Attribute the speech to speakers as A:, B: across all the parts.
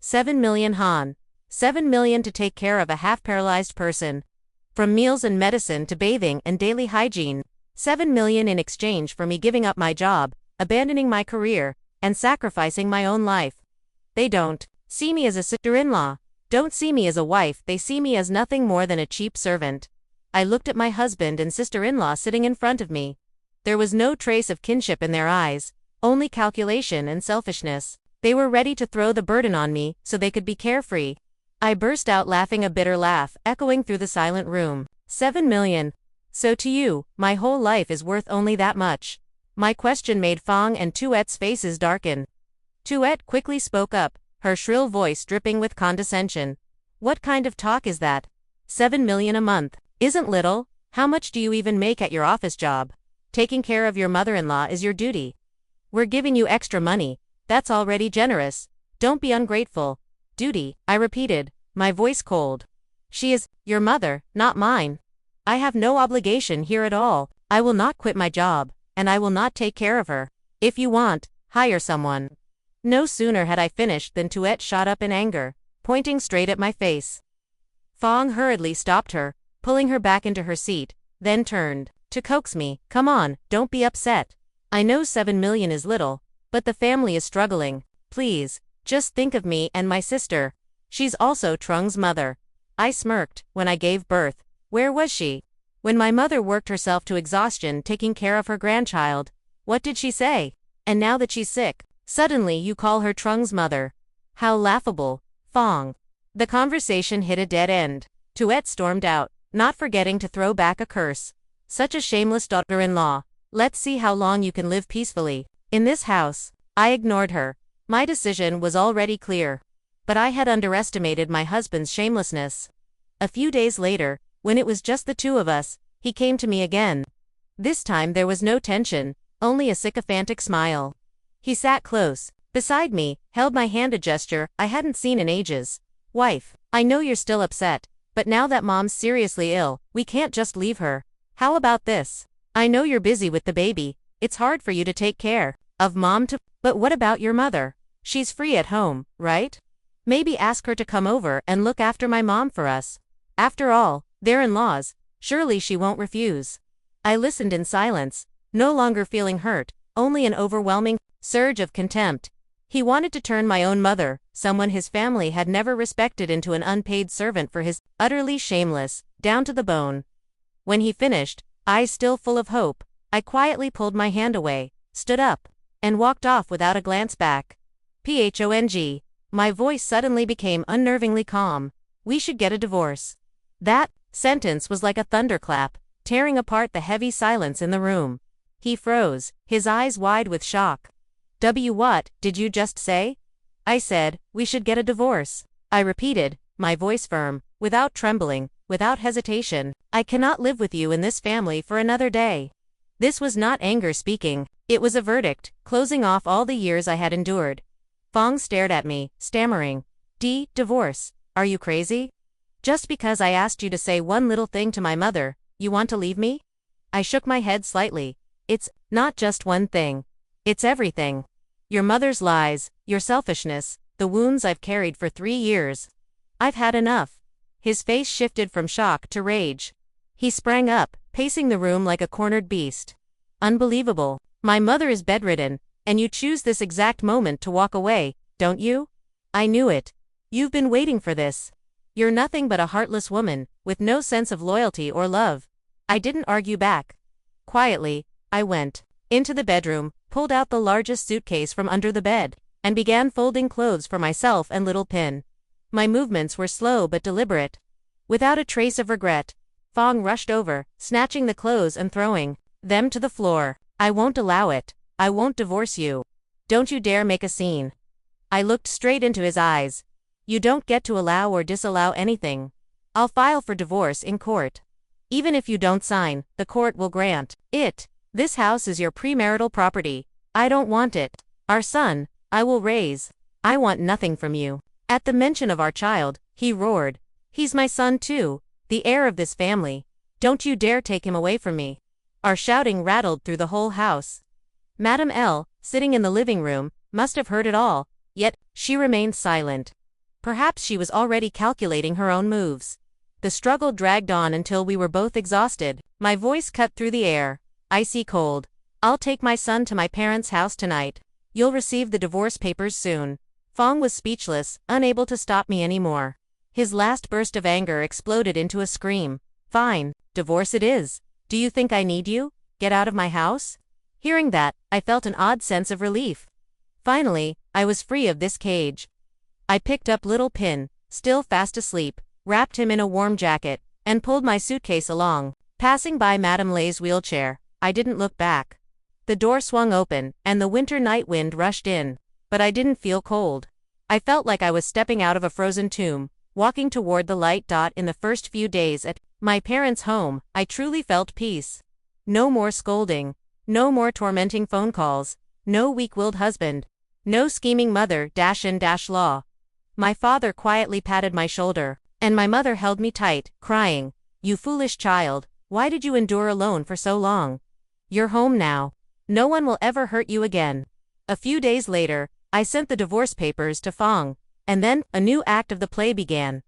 A: 7 million Han. 7 million to take care of a half-paralyzed person. From meals and medicine to bathing and daily hygiene. 7 million in exchange for me giving up my job, abandoning my career, and sacrificing my own life. They don't see me as a sister-in-law. Don't see me as a wife, they see me as nothing more than a cheap servant. I looked at my husband and sister-in-law sitting in front of me. There was no trace of kinship in their eyes, only calculation and selfishness. They were ready to throw the burden on me so they could be carefree. I burst out laughing, a bitter laugh echoing through the silent room. 7 million. So to you, my whole life is worth only that much? My question made Fong and Tuet's faces darken. Tuet quickly spoke up, her shrill voice dripping with condescension. What kind of talk is that? 7 million a month isn't little. How much do you even make at your office job? Taking care of your mother-in-law is your duty. We're giving you extra money. That's already generous. Don't be ungrateful. Duty, I repeated, my voice cold. She is your mother, not mine. I have no obligation here at all. I will not quit my job, and I will not take care of her. If you want, hire someone. No sooner had I finished than Tuet shot up in anger, pointing straight at my face. Fong hurriedly stopped her, pulling her back into her seat, then turned to coax me. Come on, don't be upset. I know 7 million is little, but the family is struggling. Please, just think of me and my sister. She's also Trung's mother. I smirked. When I gave birth, where was she? When my mother worked herself to exhaustion taking care of her grandchild, what did she say? And now that she's sick, suddenly you call her Trung's mother. How laughable, Fong. The conversation hit a dead end. Tuet stormed out, not forgetting to throw back a curse. Such a shameless daughter-in-law. Let's see how long you can live peacefully in this house. I ignored her. My decision was already clear. But I had underestimated my husband's shamelessness. A few days later, when it was just the two of us, he came to me again. This time there was no tension, only a sycophantic smile. He sat close beside me, held my hand, a gesture I hadn't seen in ages. Wife, I know you're still upset, but now that Mom's seriously ill, we can't just leave her. How about this? I know you're busy with the baby. It's hard for you to take care of Mom but what about your mother? She's free at home, right? Maybe ask her to come over and look after my mom for us. After all, they're in-laws. Surely she won't refuse. I listened in silence, no longer feeling hurt, only an overwhelming surge of contempt. He wanted to turn my own mother, someone his family had never respected, into an unpaid servant for his utterly shameless, down to the bone. When he finished, eyes still full of hope, I quietly pulled my hand away, stood up, and walked off without a glance back. Phong. My voice suddenly became unnervingly calm. We should get a divorce. That sentence was like a thunderclap, tearing apart the heavy silence in the room. He froze, his eyes wide with shock. What did you just say? I said, we should get a divorce. I repeated, my voice firm, without trembling, without hesitation. I cannot live with you in this family for another day. This was not anger speaking. It was a verdict, closing off all the years I had endured. Fong stared at me, stammering. Divorce? Are you crazy? Just because I asked you to say one little thing to my mother, you want to leave me? I shook my head slightly. It's not just one thing. It's everything. Your mother's lies, your selfishness, the wounds I've carried for 3 years. I've had enough. His face shifted from shock to rage. He sprang up, pacing the room like a cornered beast. Unbelievable. My mother is bedridden, and you choose this exact moment to walk away, don't you? I knew it. You've been waiting for this. You're nothing but a heartless woman, with no sense of loyalty or love. I didn't argue back. Quietly, I went into the bedroom, pulled out the largest suitcase from under the bed, and began folding clothes for myself and little Pin. My movements were slow but deliberate. Without a trace of regret, Fong rushed over, snatching the clothes and throwing them to the floor. I won't allow it. I won't divorce you. Don't you dare make a scene. I looked straight into his eyes. You don't get to allow or disallow anything. I'll file for divorce in court. Even if you don't sign, the court will grant it. This house is your premarital property. I don't want it. Our son, I will raise. I want nothing from you. At the mention of our child, he roared. He's my son too, the heir of this family. Don't you dare take him away from me. Our shouting rattled through the whole house. Madame L, sitting in the living room, must have heard it all, yet she remained silent. Perhaps she was already calculating her own moves. The struggle dragged on until we were both exhausted. My voice cut through the air, icy cold. I'll take my son to my parents' house tonight. You'll receive the divorce papers soon. Fong was speechless, unable to stop me anymore. His last burst of anger exploded into a scream. Fine, divorce it is. Do you think I need you? Get out of my house? Hearing that, I felt an odd sense of relief. Finally, I was free of this cage. I picked up little Pin, still fast asleep, wrapped him in a warm jacket, and pulled my suitcase along. Passing by Madame Lay's wheelchair, I didn't look back. The door swung open, and the winter night wind rushed in. But I didn't feel cold. I felt like I was stepping out of a frozen tomb, walking toward the light. In the first few days at my parents' home, I truly felt peace. No more scolding. No more tormenting phone calls. No weak-willed husband. No scheming mother -law. My father quietly patted my shoulder, and my mother held me tight, crying, "You foolish child, why did you endure alone for so long? You're home now. No one will ever hurt you again." A few days later, I sent the divorce papers to Fong, and then a new act of the play began.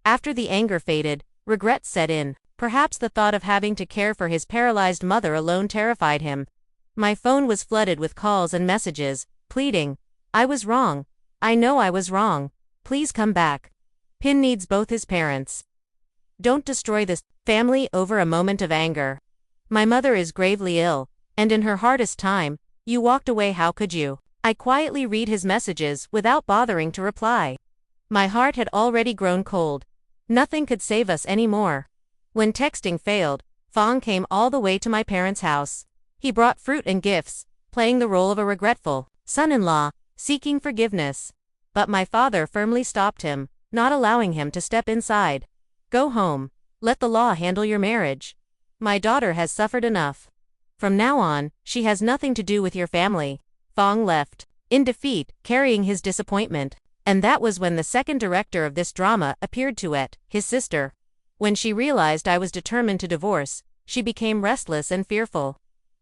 A: After the anger faded, regret set in. Perhaps the thought of having to care for his paralyzed mother alone terrified him. My phone was flooded with calls and messages, pleading, "I was wrong. I know I was wrong. Please come back. Pin needs both his parents. Don't destroy this family over a moment of anger. My mother is gravely ill, and in her hardest time, you walked away. How could you?" I quietly read his messages without bothering to reply. My heart had already grown cold. Nothing could save us anymore. When texting failed, Fong came all the way to my parents' house. He brought fruit and gifts, playing the role of a regretful son-in-law, seeking forgiveness. But my father firmly stopped him, not allowing him to step inside. "Go home. Let the law handle your marriage. My daughter has suffered enough. From now on, she has nothing to do with your family." Fong left, in defeat, carrying his disappointment. And that was when the second director of this drama appeared to it, his sister. When she realized I was determined to divorce, she became restless and fearful.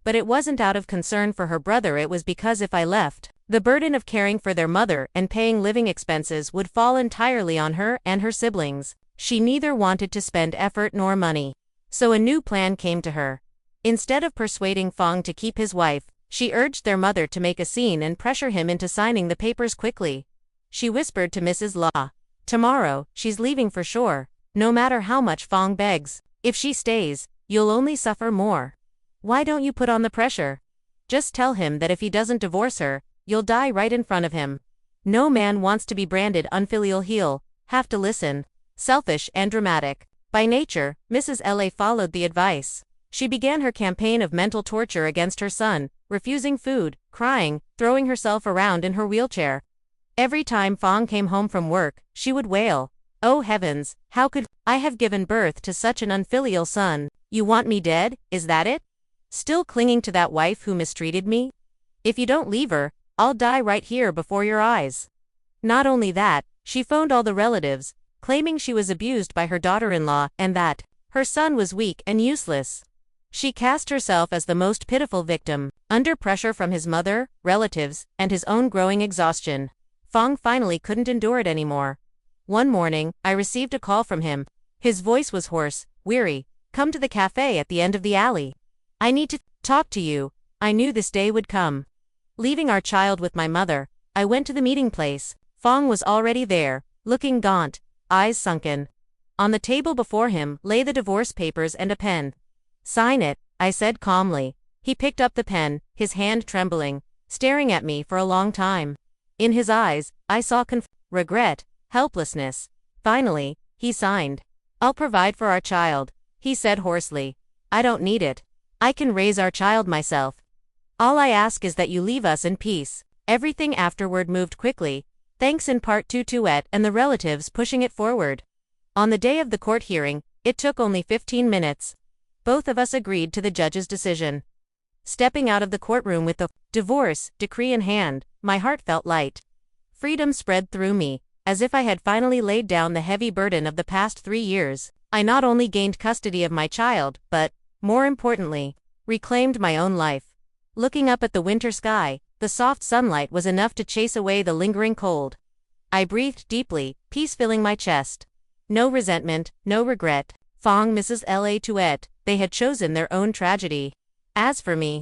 A: But it wasn't out of concern for her brother. It was because if I left, the burden of caring for their mother and paying living expenses would fall entirely on her and her siblings. She neither wanted to spend effort nor money. So a new plan came to her. Instead of persuading Fong to keep his wife, she urged their mother to make a scene and pressure him into signing the papers quickly. She whispered to Mrs. Law, "Tomorrow, she's leaving for sure, no matter how much Fong begs. If she stays, you'll only suffer more. Why don't you put on the pressure? Just tell him that if he doesn't divorce her, you'll die right in front of him." No man wants to be branded unfilial. He'll have to listen. Selfish and dramatic. By nature, Mrs. La followed the advice. She began her campaign of mental torture against her son, refusing food, crying, throwing herself around in her wheelchair. Every time Fong came home from work, she would wail, "Oh heavens, how could I have given birth to such an unfilial son? You want me dead, is that it? Still clinging to that wife who mistreated me? If you don't leave her, I'll die right here before your eyes." Not only that, she phoned all the relatives, claiming she was abused by her daughter-in-law and that her son was weak and useless. She cast herself as the most pitiful victim. Under pressure from his mother, relatives, and his own growing exhaustion, Fong finally couldn't endure it anymore. One morning, I received a call from him. His voice was hoarse, weary. "Come to the cafe at the end of the alley. I need to talk to you." I knew this day would come. Leaving our child with my mother, I went to the meeting place. Fong was already there, looking gaunt, eyes sunken. On the table before him lay the divorce papers and a pen. "Sign it," I said calmly. He picked up the pen, his hand trembling, staring at me for a long time. In his eyes, I saw regret, helplessness. Finally, he signed. "I'll provide for our child," he said hoarsely. "I don't need it. I can raise our child myself. All I ask is that you leave us in peace." Everything afterward moved quickly, thanks in part to it and the relatives pushing it forward. On the day of the court hearing, it took only 15 minutes. Both of us agreed to the judge's decision. Stepping out of the courtroom with the divorce decree in hand, my heart felt light. Freedom spread through me, as if I had finally laid down the heavy burden of the past 3 years. I not only gained custody of my child, but, more importantly, reclaimed my own life. Looking up at the winter sky, the soft sunlight was enough to chase away the lingering cold. I breathed deeply, peace filling my chest. No resentment, no regret. Fong Mrs. La Tuet, they had chosen their own tragedy. As for me,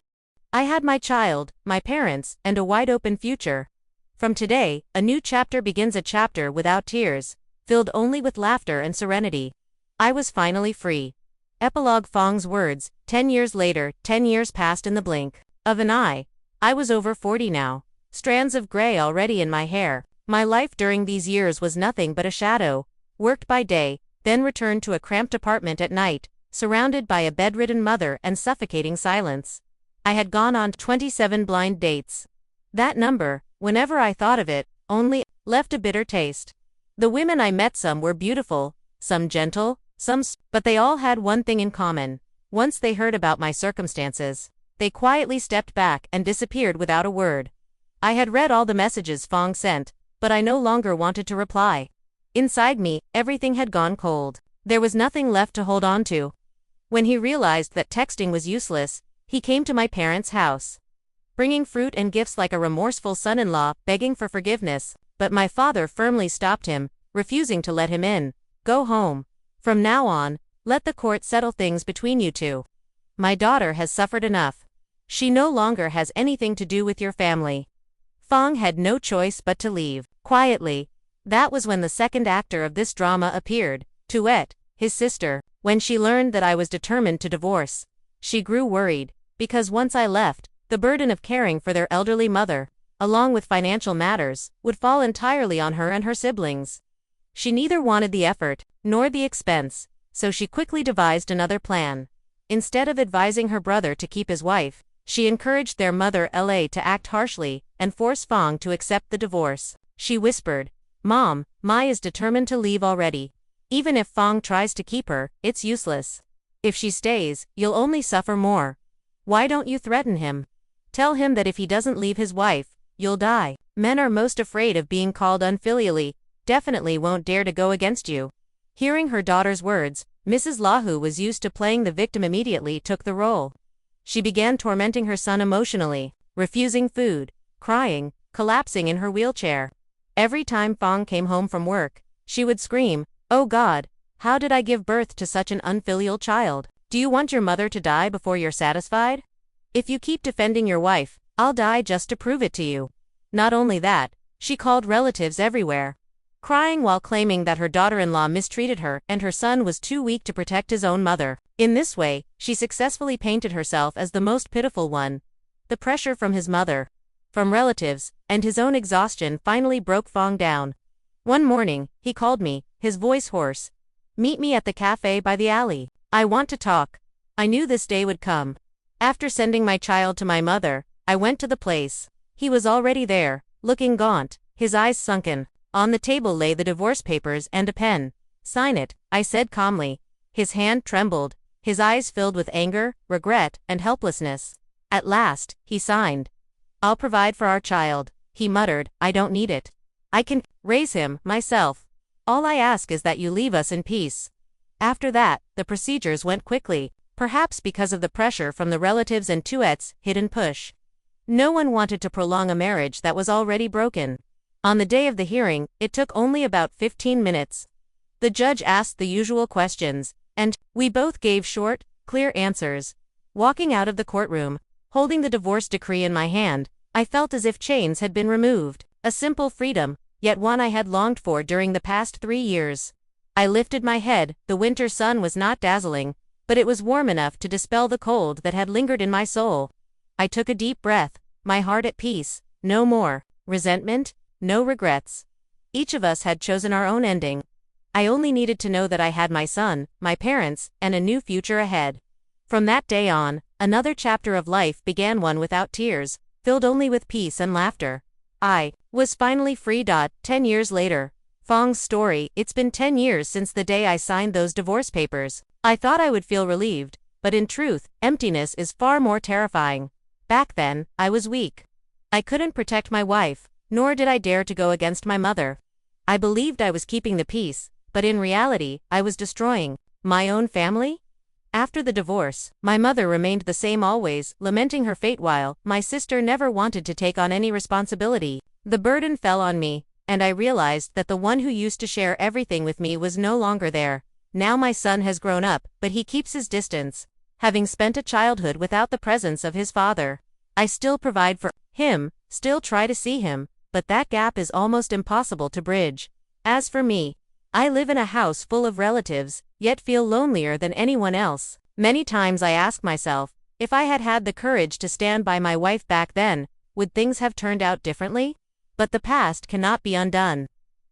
A: I had my child, my parents, and a wide-open future. From today, a new chapter begins, a chapter without tears, filled only with laughter and serenity. I was finally free. Epilogue. Fong's words. 10 years later, 10 years passed in the blink of an eye. I was over 40 now. Strands of gray already in my hair. My life during these years was nothing but a shadow. Worked by day, then returned to a cramped apartment at night, surrounded by a bedridden mother and suffocating silence. I had gone on 27 blind dates. That number, whenever I thought of it, only left a bitter taste. The women I met, some were beautiful, some gentle, but they all had one thing in common. Once they heard about my circumstances, they quietly stepped back and disappeared without a word. I had read all the messages Fong sent, but I no longer wanted to reply. Inside me, everything had gone cold. There was nothing left to hold on to. When he realized that texting was useless, he came to my parents' house, bringing fruit and gifts like a remorseful son-in-law, begging for forgiveness, but my father firmly stopped him, refusing to let him in. Go home. From now on, let the court settle things between you two. My daughter has suffered enough. She no longer has anything to do with your family. Fong had no choice but to leave. Quietly. That was when the second actor of this drama appeared, Tuet, his sister. When she learned that I was determined to divorce, she grew worried, because once I left, the burden of caring for their elderly mother, along with financial matters, would fall entirely on her and her siblings. She neither wanted the effort, nor the expense, so she quickly devised another plan. Instead of advising her brother to keep his wife, she encouraged their mother La to act harshly, and force Fong to accept the divorce. She whispered, "Mom, Mai is determined to leave already. Even if Fong tries to keep her, it's useless. If she stays, you'll only suffer more. Why don't you threaten him? Tell him that if he doesn't leave his wife, you'll die. Men are most afraid of being called unfilially, definitely won't dare to go against you." Hearing her daughter's words, Mrs. Lahu was used to playing the victim, immediately took the role. She began tormenting her son emotionally, refusing food, crying, collapsing in her wheelchair. Every time Fong came home from work, she would scream, "Oh God, how did I give birth to such an unfilial child? Do you want your mother to die before you're satisfied? If you keep defending your wife, I'll die just to prove it to you." Not only that, she called relatives everywhere, crying while claiming that her daughter-in-law mistreated her and her son was too weak to protect his own mother. In this way, she successfully painted herself as the most pitiful one. The pressure from his mother, from relatives, and his own exhaustion finally broke Fong down. One morning, he called me, his voice hoarse. "Meet me at the cafe by the alley. I want to talk." I knew this day would come. After sending my child to my mother, I went to the place. He was already there, looking gaunt, his eyes sunken. On the table lay the divorce papers and a pen. "Sign it," I said calmly. His hand trembled, his eyes filled with anger, regret, and helplessness. At last, he signed. "I'll provide for our child," he muttered. "I don't need it. I can raise him myself. All I ask is that you leave us in peace." After that, the procedures went quickly, perhaps because of the pressure from the relatives and Tuet's hidden push. No one wanted to prolong a marriage that was already broken. On the day of the hearing, it took only about 15 minutes. The judge asked the usual questions, and we both gave short, clear answers. Walking out of the courtroom, holding the divorce decree in my hand, I felt as if chains had been removed. A simple freedom, yet one I had longed for during the past 3 years. I lifted my head. The winter sun was not dazzling, but it was warm enough to dispel the cold that had lingered in my soul. I took a deep breath, my heart at peace. No more resentment, no regrets. Each of us had chosen our own ending. I only needed to know that I had my son, my parents, and a new future ahead. From that day on, another chapter of life began, one without tears, filled only with peace and laughter. I was finally free. 10 years later. Fong's story. It's been 10 years since the day I signed those divorce papers. I thought I would feel relieved, but in truth, emptiness is far more terrifying. Back then, I was weak. I couldn't protect my wife, nor did I dare to go against my mother. I believed I was keeping the peace, but in reality, I was destroying my own family. After the divorce, my mother remained the same, always lamenting her fate, while my sister never wanted to take on any responsibility. The burden fell on me, and I realized that the one who used to share everything with me was no longer there. Now my son has grown up, but he keeps his distance. Having spent a childhood without the presence of his father, I still provide for him, still try to see him, but that gap is almost impossible to bridge. As for me, I live in a house full of relatives, yet feel lonelier than anyone else. Many times I ask myself, if I had had the courage to stand by my wife back then, would things have turned out differently? But the past cannot be undone.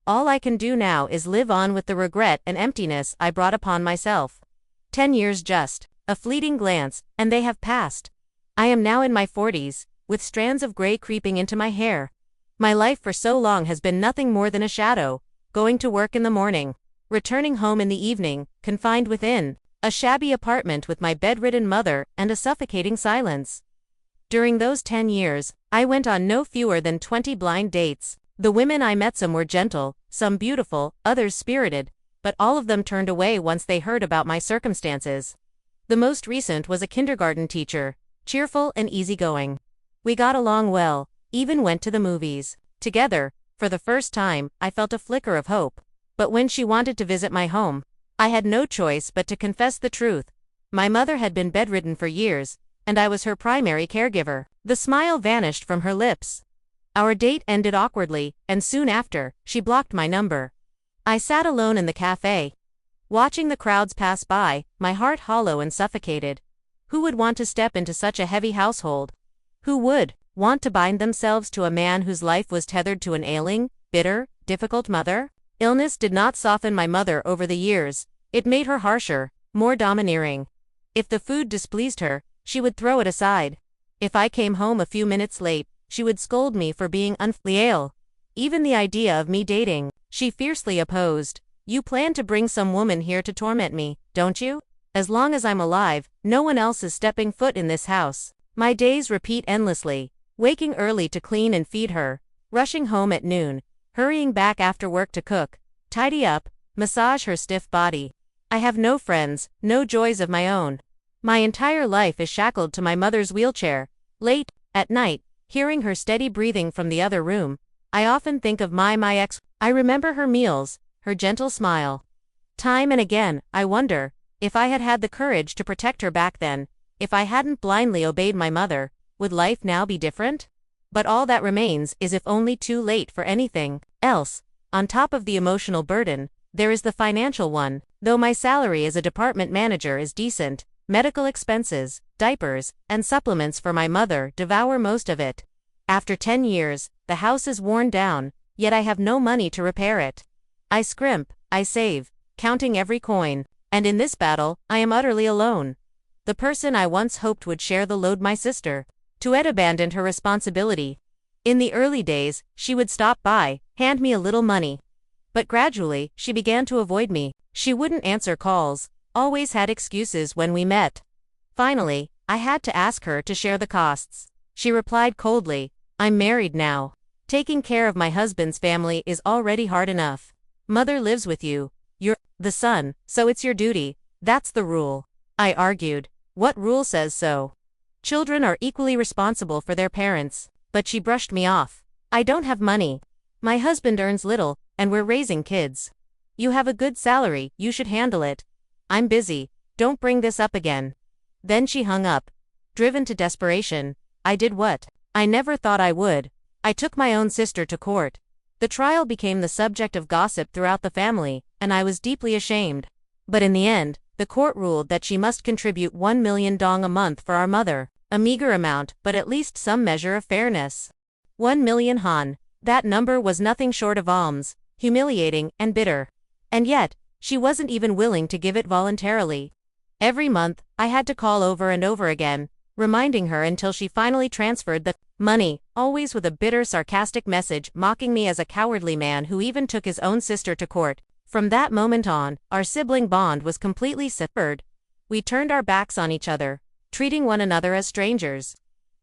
A: All I can do now is live on with the regret and emptiness I brought upon myself. 10 years just, a fleeting glance, and they have passed. I am now in my 40s, with strands of gray creeping into my hair. My life for so long has been nothing more than a shadow, going to work in the morning, returning home in the evening, confined within a shabby apartment with my bedridden mother and a suffocating silence. During those 10 years, I went on no fewer than 20 blind dates. The women I met, some were gentle, some beautiful, others spirited, but all of them turned away once they heard about my circumstances. The most recent was a kindergarten teacher, cheerful and easygoing. We got along well, even went to the movies together. For the first time, I felt a flicker of hope. But when she wanted to visit my home, I had no choice but to confess the truth. My mother had been bedridden for years, and I was her primary caregiver. The smile vanished from her lips. Our date ended awkwardly, and soon after, she blocked my number. I sat alone in the cafe, watching the crowds pass by, my heart hollow and suffocated. Who would want to step into such a heavy household? Who would want to bind themselves to a man whose life was tethered to an ailing, bitter, difficult mother? Illness did not soften my mother over the years. It made her harsher, more domineering. If the food displeased her, she would throw it aside. If I came home a few minutes late, she would scold me for being unfilial. Even the idea of me dating, she fiercely opposed. You plan to bring some woman here to torment me, don't you? As long as I'm alive, no one else is stepping foot in this house. My days repeat endlessly, waking early to clean and feed her, rushing home at noon, hurrying back after work to cook, tidy up, massage her stiff body. I have no friends, no joys of my own. My entire life is shackled to my mother's wheelchair. Late at night, hearing her steady breathing from the other room, I often think of my ex. I remember her meals, her gentle smile. Time and again, I wonder, if I had had the courage to protect her back then, if I hadn't blindly obeyed my mother, would life now be different? But all that remains is if only too late for anything else. On top of the emotional burden, there is the financial one. Though my salary as a department manager is decent, medical expenses, diapers, and supplements for my mother devour most of it. After 10 years, the house is worn down, yet I have no money to repair it. I scrimp, I save, counting every coin, and in this battle, I am utterly alone. The person I once hoped would share the load, my sister, had abandoned her responsibility. In the early days, she would stop by, hand me a little money. But gradually, she began to avoid me. She wouldn't answer calls, always had excuses when we met. Finally, I had to ask her to share the costs. She replied coldly, I'm married now. Taking care of my husband's family is already hard enough. Mother lives with you. You're the son, so it's your duty. That's the rule. I argued. What rule says so? Children are equally responsible for their parents. But she brushed me off. I don't have money. My husband earns little, and we're raising kids. You have a good salary, you should handle it. I'm busy, don't bring this up again. Then she hung up. Driven to desperation, I did what I never thought I would. I took my own sister to court. The trial became the subject of gossip throughout the family, and I was deeply ashamed. But in the end, the court ruled that she must contribute 1 million dong a month for our mother. A meager amount, but at least some measure of fairness. 1 million han. That number was nothing short of alms, humiliating and bitter. And yet, she wasn't even willing to give it voluntarily. Every month, I had to call over and over again, reminding her until she finally transferred the money, always with a bitter, sarcastic message mocking me as a cowardly man who even took his own sister to court. From that moment on, our sibling bond was completely severed. We turned our backs on each other, treating one another as strangers.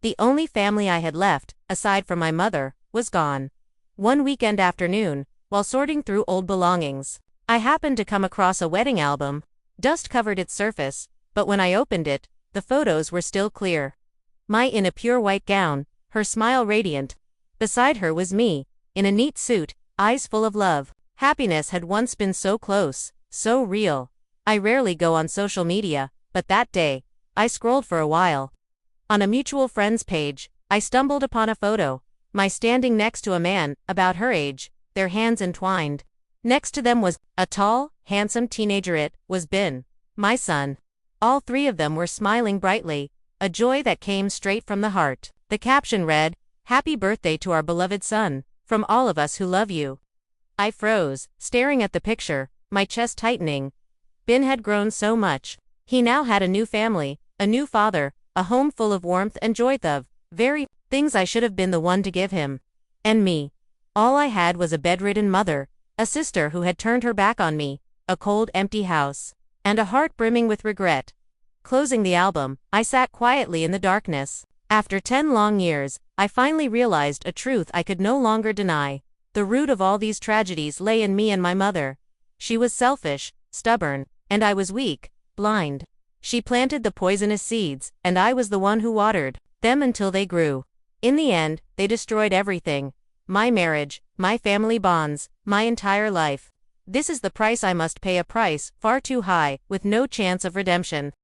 A: The only family I had left, aside from my mother, was gone. One weekend afternoon, while sorting through old belongings, I happened to come across a wedding album. Dust covered its surface, but when I opened it, the photos were still clear. My in a pure white gown, her smile radiant. Beside her was me, in a neat suit, eyes full of love. Happiness had once been so close, so real. I rarely go on social media, but that day, I scrolled for a while. On a mutual friend's page, I stumbled upon a photo, my standing next to a man, about her age, their hands entwined. Next to them was a tall, handsome teenager. It was Ben, my son. All three of them were smiling brightly, a joy that came straight from the heart. The caption read, "Happy birthday to our beloved son, from all of us who love you." I froze, staring at the picture, my chest tightening. Ben had grown so much. He now had a new family, a new father, a home full of warmth and joy, the very things I should have been the one to give him. And me. All I had was a bedridden mother, a sister who had turned her back on me, a cold, empty house, and a heart brimming with regret. Closing the album, I sat quietly in the darkness. After 10 long years, I finally realized a truth I could no longer deny. The root of all these tragedies lay in me and my mother. She was selfish, stubborn, and I was weak, blind. She planted the poisonous seeds, and I was the one who watered them until they grew. In the end, they destroyed everything. My marriage, my family bonds, my entire life. This is the price I must pay, a price far too high, with no chance of redemption.